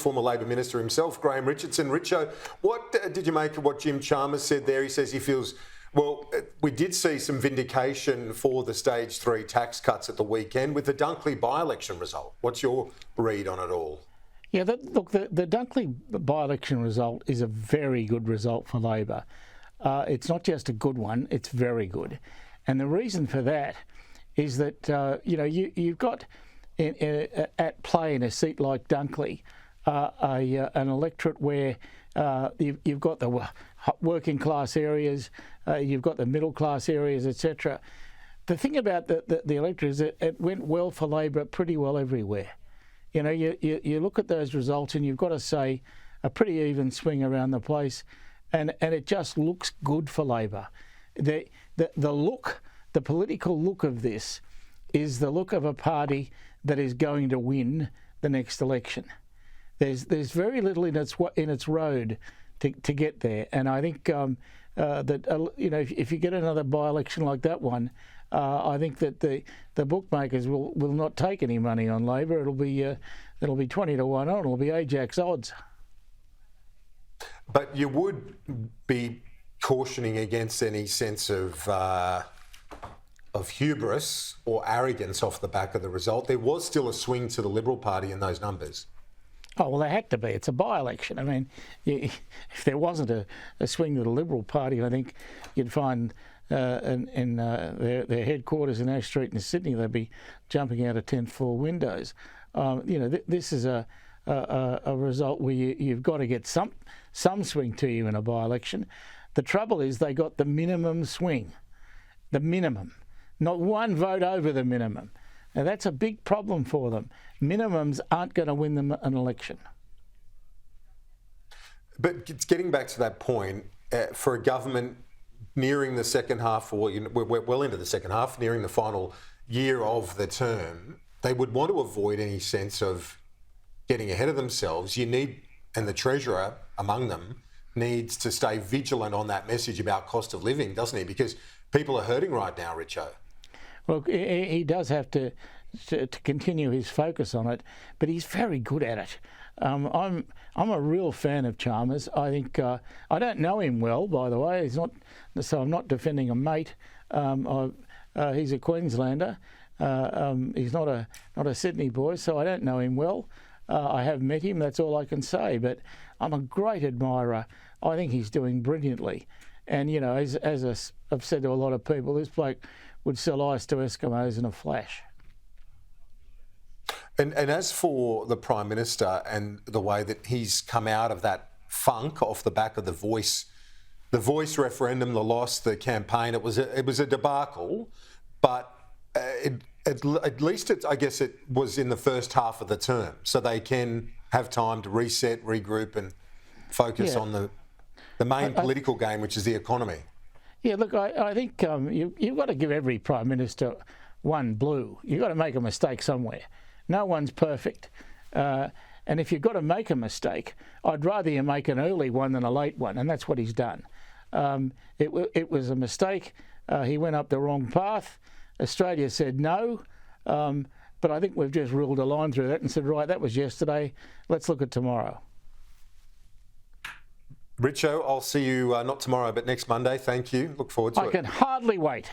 former Labor Minister himself, Graham Richardson. Richo, what did you make of what Jim Chalmers said there? He says he feels, well, we did see some vindication for the stage 3 tax cuts at the weekend with the Dunkley by-election result. What's your read on it all? Yeah, look, the Dunkley by-election result is a very good result for Labor. It's not just a good one, it's very good. And the reason for that is that, you've got at play in a seat like Dunkley an electorate where you've got the working class areas, you've got the middle class areas, etc. The thing about the electorate is that it went well for Labor pretty well everywhere. You know, you look at those results and you've got to say a pretty even swing around the place, and it just looks good for Labor. The look, the political look of this is the look of a party that is going to win the next election. There's very little in its road to get there, and I think if you get another by-election like that one, I think that the bookmakers will not take any money on Labor. It'll be 20 to 1 on. It'll be Ajax odds. But you would be cautioning against any sense of hubris or arrogance off the back of the result. There was still a swing to the Liberal Party in those numbers. Oh, well, there had to be. It's a by-election. I mean, if there wasn't a swing to the Liberal Party, I think you'd find in their headquarters in Ash Street in Sydney, they'd be jumping out of 10th floor windows. This is a result where you've got to get some swing to you in a by-election. The trouble is they got the minimum swing, the minimum, not one vote over the minimum. Now, that's a big problem for them. Minimums aren't going to win them an election. But getting back to that point, for a government nearing the second half, or we're well into the second half, nearing the final year of the term, they would want to avoid any sense of getting ahead of themselves. You need, and the Treasurer among them, needs to stay vigilant on that message about cost of living, doesn't he? Because people are hurting right now, Richo. Well, he does have to continue his focus on it, but he's very good at it. I'm a real fan of Chalmers. I think I don't know him well, by the way. He's not, so I'm not defending a mate. He's a Queenslander. He's not a Sydney boy, so I don't know him well. I have met him. That's all I can say. But I'm a great admirer. I think he's doing brilliantly. And as I've said to a lot of people, this bloke would sell ice to Eskimos in a flash. And as for the Prime Minister and the way that he's come out of that funk off the back of the voice referendum, the loss, the campaign, it was a debacle, but at least I guess it was in the first half of the term, so they can have time to reset, regroup, and focus on the main political game, which is the economy. Yeah, look, I think you've got to give every Prime Minister one blue. You've got to make a mistake somewhere. No one's perfect. And if you've got to make a mistake, I'd rather you make an early one than a late one, and that's what he's done. It was a mistake. He went up the wrong path. Australia said no, but I think we've just ruled a line through that and said, right, that was yesterday. Let's look at tomorrow. Richo, I'll see you not tomorrow, but next Monday. Thank you. Look forward to it. I can hardly wait.